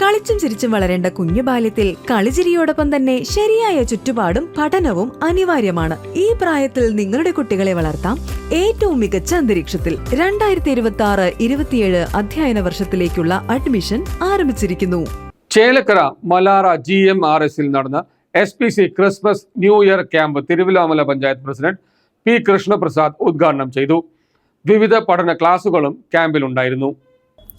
കളിച്ചും ചിരിച്ചും വളരേണ്ട കുഞ്ഞു ബാല്യത്തിൽ കളിചിരിയോടൊപ്പം തന്നെ ശരിയായ ചുറ്റുപാടും പഠനവും അനിവാര്യമാണ്. ഈ പ്രായത്തിൽ നിങ്ങളുടെ കുട്ടികളെ വളർത്താം ഏറ്റവും മികച്ച അന്തരീക്ഷത്തിൽ. 2026-27 അധ്യയന വർഷത്തിലേക്കുള്ള അഡ്മിഷൻ ആരംഭിച്ചിരിക്കുന്നു. ചേലക്കര മലാറ GMRSൽ നടന്ന SPC Christmas new year camp Thiruvillwamala panchayat president P. Krishnaprasad ഉദ്ഘാടനം ചെയ്തു. വിവിധ പഠന ക്ലാസുകളും ക്യാമ്പിലുണ്ടായിരുന്നു.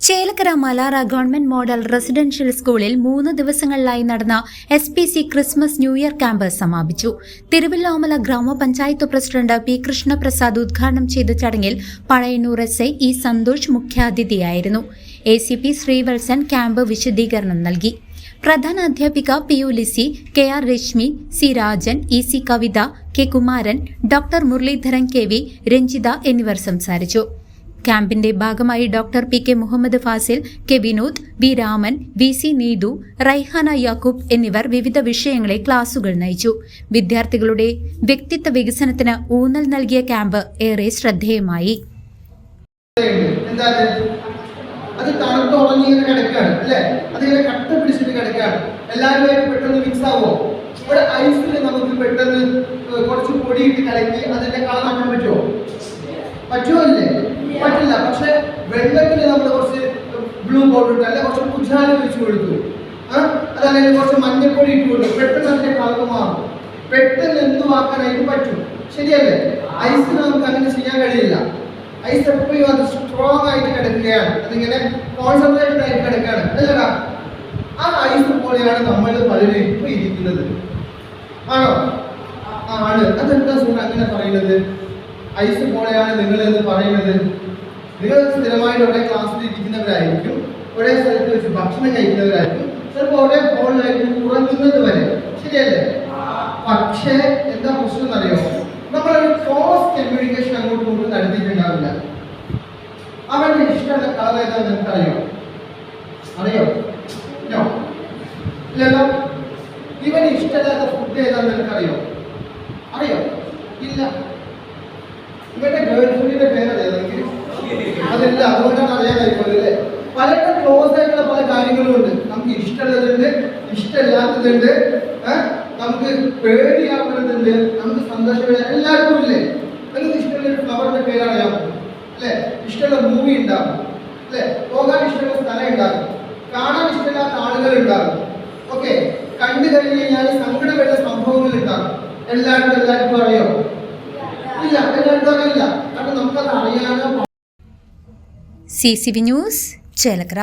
Chelakkara Malara government model residential സ്കൂളിൽ 3 ദിവസങ്ങളിലായി നടന്ന SPC Christmas new year camp സമാപിച്ചു. തിരുവല്ലാമല ഗ്രാമപഞ്ചായത്ത് പ്രസിഡന്റ് P. കൃഷ്ണപ്രസാദ് ഉദ്ഘാടനം ചെയ്ത ചടങ്ങിൽ പഴയന്നൂർ SI E. സന്തോഷ് മുഖ്യാതിഥിയായിരുന്നു. ACP ശ്രീവത്സൻ ക്യാമ്പ് വിശദീകരണം നൽകി. പ്രധാന അധ്യാപിക PU Lissy, KR Reshmi, C. Rajan, EC Kavitha, K. Kumaran, doctor Muraleedharan KV, Ranjitha എന്നിവർ സംസാരിച്ചു. ക്യാമ്പിന്റെ ഭാഗമായി doctor PK Muhammad Fasil, K. Vinod, V. Raman, VC Neethu, Raihana Yakub എന്നിവർ വിവിധ വിഷയങ്ങളെ ക്ലാസുകൾ നയിച്ചു. വിദ്യാർത്ഥികളുടെ വ്യക്തിത്വ വികസനത്തിന് ഊന്നൽ നൽകിയ ക്യാമ്പ് ഏറെ ശ്രദ്ധേയമായി. അത് തണുത്ത് ഉറങ്ങിങ്ങനെ കിടക്കുകയാണ് അല്ലേ, അതിങ്ങനെ കട്ട പിടിച്ചിട്ട് കിടക്കുകയാണ്. എല്ലാവരും പെട്ടെന്ന് മിക്സ് ആവുമോ? ഇവിടെ ഐസിൽ നമുക്ക് പെട്ടെന്ന് കുറച്ച് പൊടിയിട്ട് കലക്കി അതിന്റെ കളർ ആക്കാൻ പറ്റുമോ? പറ്റുമല്ലേ? പറ്റില്ല. പക്ഷെ വെള്ളത്തിൽ നമ്മൾ കുറച്ച് ബ്ലൂ പൗഡർ ഇട്ട് അല്ലെ കുറച്ച് കുജാല ഒഴിച്ചു കൊടുത്തു, അതല്ലെങ്കിൽ കുറച്ച് മഞ്ഞൾപ്പൊടി ഇട്ട് കൊടുത്തു, പെട്ടെന്ന് അതിന്റെ കളർ മാറും. പെട്ടെന്ന് എന്തുമാക്കാനായിട്ട് പറ്റും, ശരിയല്ലേ? ഐസിന് നമുക്ക് അങ്ങനെ ചെയ്യാൻ കഴിയില്ല. ഐസ് എപ്പോഴും അത് സ്ട്രോങ് ആയിട്ട് കിടക്കുകയാണ്, അതിങ്ങനെ കോൺസെൻട്രേറ്റഡ് ആയിട്ട് കിടക്കുകയാണ് അല്ലടാ. ആ ഐസ് പോലെയാണ് നമ്മൾ പലരും ഇപ്പൊ ഇരിക്കുന്നത്. ആണോ? ആണ്. അതെന്താ സുഹൃത്ത് അങ്ങനെ പറയുന്നത്? ഐസ് പോലെയാണ് നിങ്ങൾ എന്ന് പറയുന്നത്. നിങ്ങൾ സ്ഥിരമായിട്ട് ഒരേ ക്ലാസ്സിൽ ഇരിക്കുന്നവരായിരിക്കും, ഒരേ സ്ഥലത്ത് വെച്ച് ഭക്ഷണം കഴിക്കുന്നവരായിരിക്കും, ചിലപ്പോൾ ഒരേ ഹോളിലായിരിക്കും ഉറങ്ങുന്നത് വരെ, ശരിയല്ലേ? പക്ഷേ എന്താ പ്രശ്നം എന്നറിയോ? നമ്മളൊരു ക്ലോസ് കമ്മ്യൂണിക്കേഷൻ അങ്ങോട്ടും ഇങ്ങോട്ടും നടത്തിയിട്ടുണ്ടാവില്ല. അവന്റെ ഇഷ്ടമുള്ള കളർ ഏതാന്ന് നിനക്കറിയോ? അറിയോ? ഇല്ലല്ലോ. ഇവന് ഇഷ്ടമില്ലാത്ത ഫുഡ് ഏതാന്ന് നിനക്കറിയോ? അറിയോ? ഇല്ല. ഇവന്റെ ഗേൾഫ്രണ്ടിന്റെ പേരറിയാമെങ്കിൽ അതില്ല, അതുകൊണ്ടാണ് അറിയാൻ കഴിയുന്നത് അല്ലേ? പലരും ക്ലോസ് ആയിട്ടുള്ള പല കാര്യങ്ങളും ഉണ്ട്. നമുക്ക് ഇഷ്ടമുള്ളതുണ്ട്, ഇഷ്ടമില്ലാത്തതുണ്ട്, നമുക്ക് പേടിയാവുന്നതുണ്ട്, നമുക്ക് സന്തോഷം എല്ലാവർക്കും ഇല്ലേ? നിങ്ങൾക്ക് ഇഷ്ടമുള്ള ഒരു ഫ്ലവറിന്റെ പേരറിയാമോ? അല്ലെ? ഇഷ്ടമുള്ള മൂവി ഉണ്ടാകും അല്ലെ? പോകാൻ ഇഷ്ടമുള്ള സ്ഥലം ഉണ്ടാകും, കാണാൻ ഇഷ്ടമില്ലാത്ത ആളുകൾ ഉണ്ടാകും. ഓക്കെ, കണ്ടു കഴിഞ്ഞ് കഴിഞ്ഞാൽ സങ്കടം വരുന്ന സംഭവങ്ങൾ ഉണ്ടാകും. എല്ലാവർക്കും അറിയോ? ഇല്ല, എല്ലാവർക്കും അറിയില്ല. കാരണം നമുക്കത് അറിയാനോ. CCV news Chelakkara.